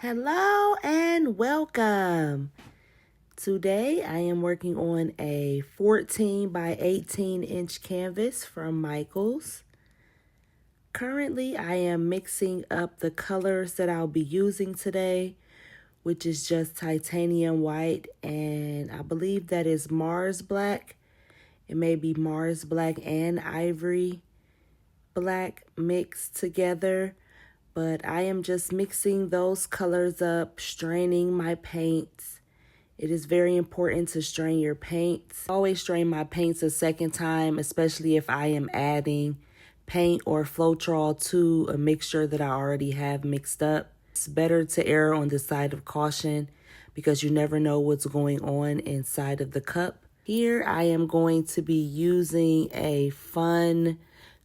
Hello and welcome. Today I am working on a 14 by 18 inch canvas from Michaels. Currently I am mixing up the colors that I'll be using today, which is just titanium white, and I believe that is Mars black. It may be Mars black and ivory black mixed together. But I am just mixing those colors up, straining my paints. It is very important to strain your paints. I always strain my paints a second time, especially if I am adding paint or floetrol to a mixture that I already have mixed up. It's better to err on the side of caution because you never know what's going on inside of the cup. Here I am going to be using a fun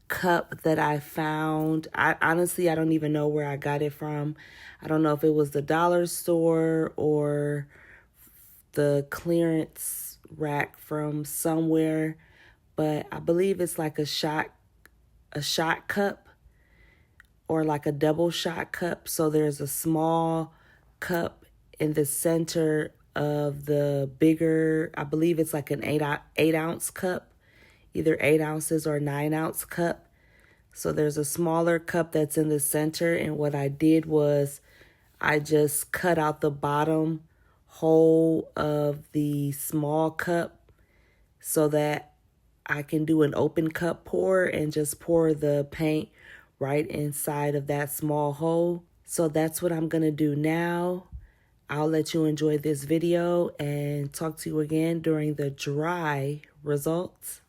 cup that I found. I don't even know where I got it from. I don't know if it was the dollar store or the clearance rack from somewhere, but I believe it's like a shot cup or like a double shot cup. So there's a small cup in the center of the bigger, I believe it's like an 8 ounce cup, either 8 ounces or 9 ounce cup. So there's a smaller cup that's in the center, and what I did was I just cut out the bottom hole of the small cup so that I can do an open cup pour and just pour the paint right inside of that small hole. So that's what I'm going to do now. I'll let you enjoy this video and talk to you again during the dry results.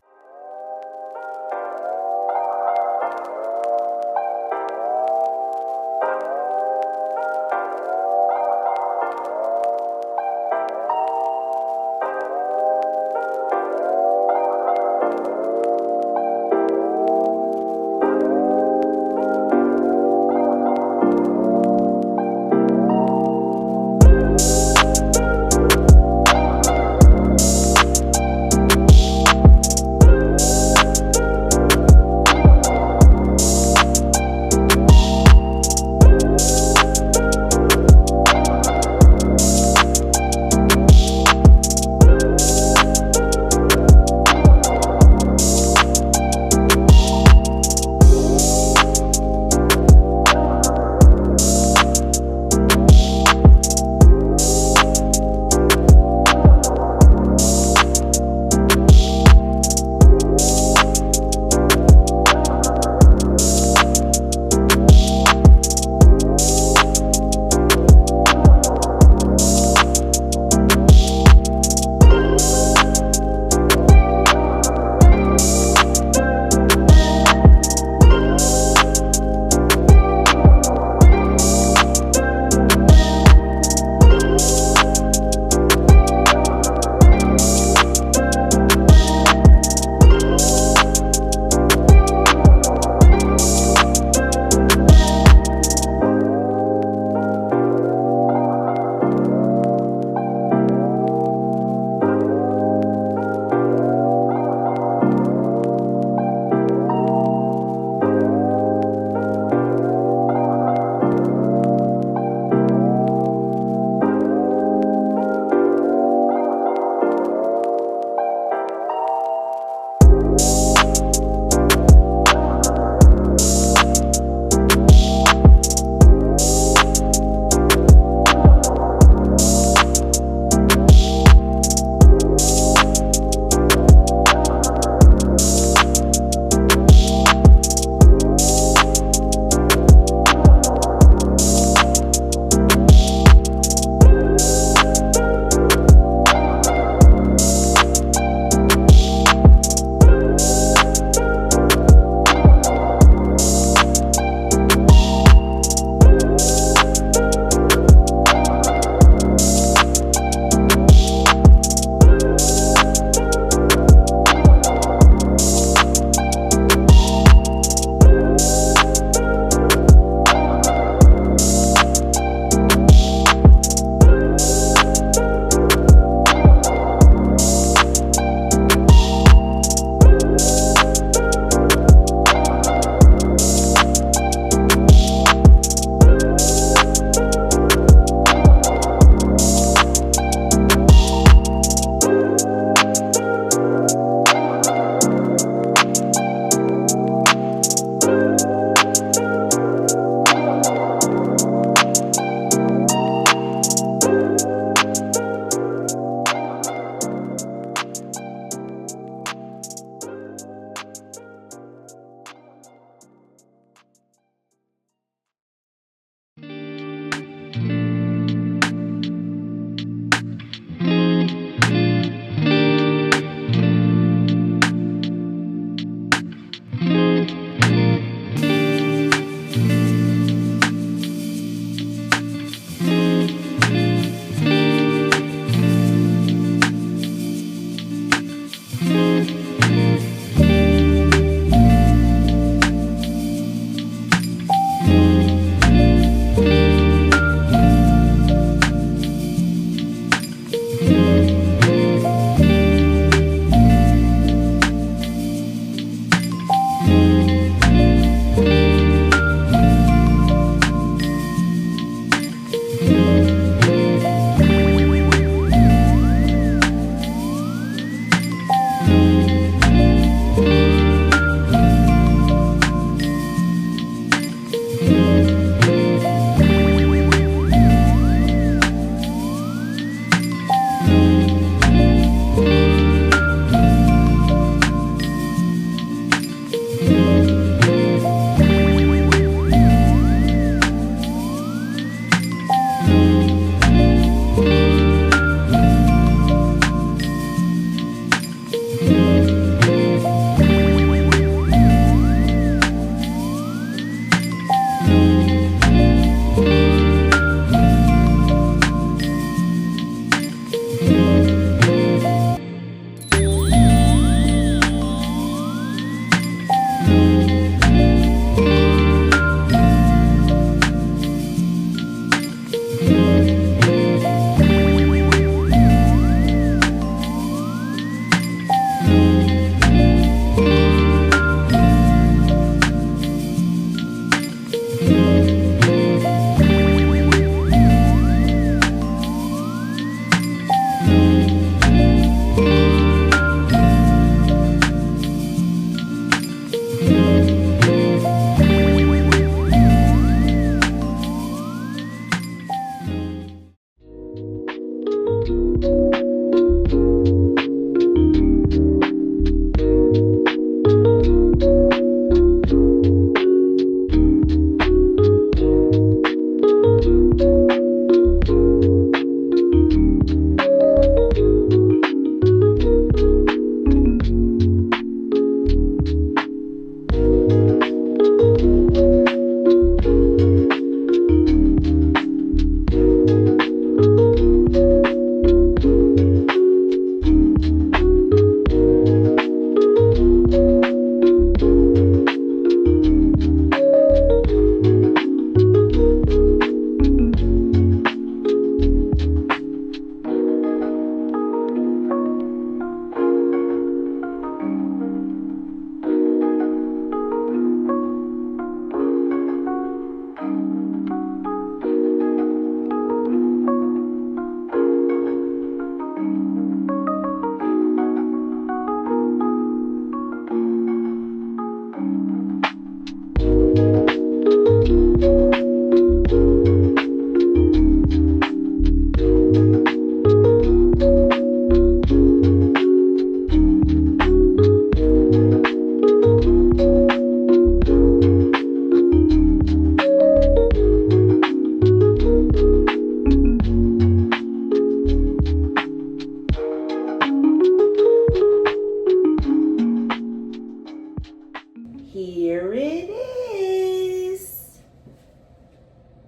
Here it is.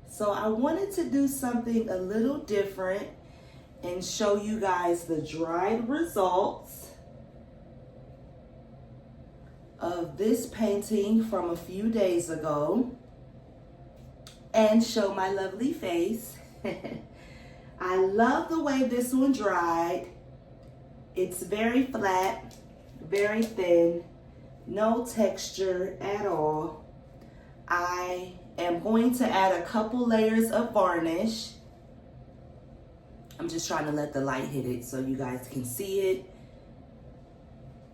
So I wanted to do something a little different and show you guys the dried results of this painting from a few days ago and show my lovely face. I love the way this one dried. It's very flat, very thin, no texture at all. I am going to add a couple layers of varnish. I'm just trying to let the light hit it so you guys can see it.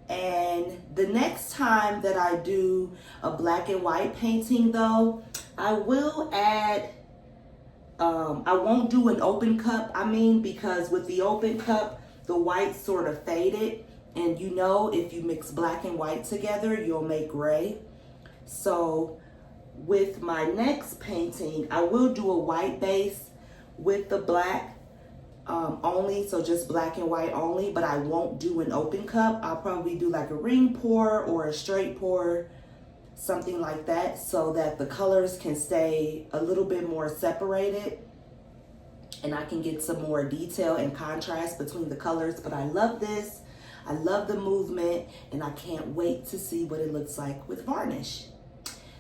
And the next time that I do a black and white painting though, I will add, I won't do an open cup, because with the open cup, the white sort of faded. And you know, if you mix black and white together, you'll make gray. So with my next painting, I will do a white base with the black only, so just black and white only, but I won't do an open cup. I'll probably do like a ring pour or a straight pour, something like that, so that the colors can stay a little bit more separated and I can get some more detail and contrast between the colors. But I love this. I love the movement, and I can't wait to see what it looks like with varnish.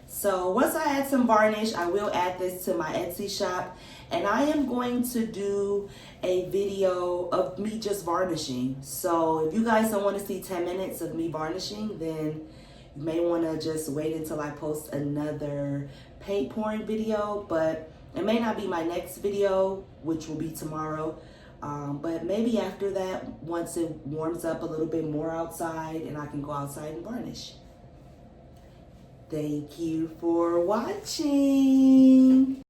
So once I add some varnish, I will add this to my Etsy shop, and I am going to do a video of me just varnishing. So if you guys don't want to see 10 minutes of me varnishing, then you may want to just wait until I post another paint pouring video, but it may not be my next video, which will be tomorrow. But maybe after that, once it warms up a little bit more outside and I can go outside and varnish. Thank you for watching.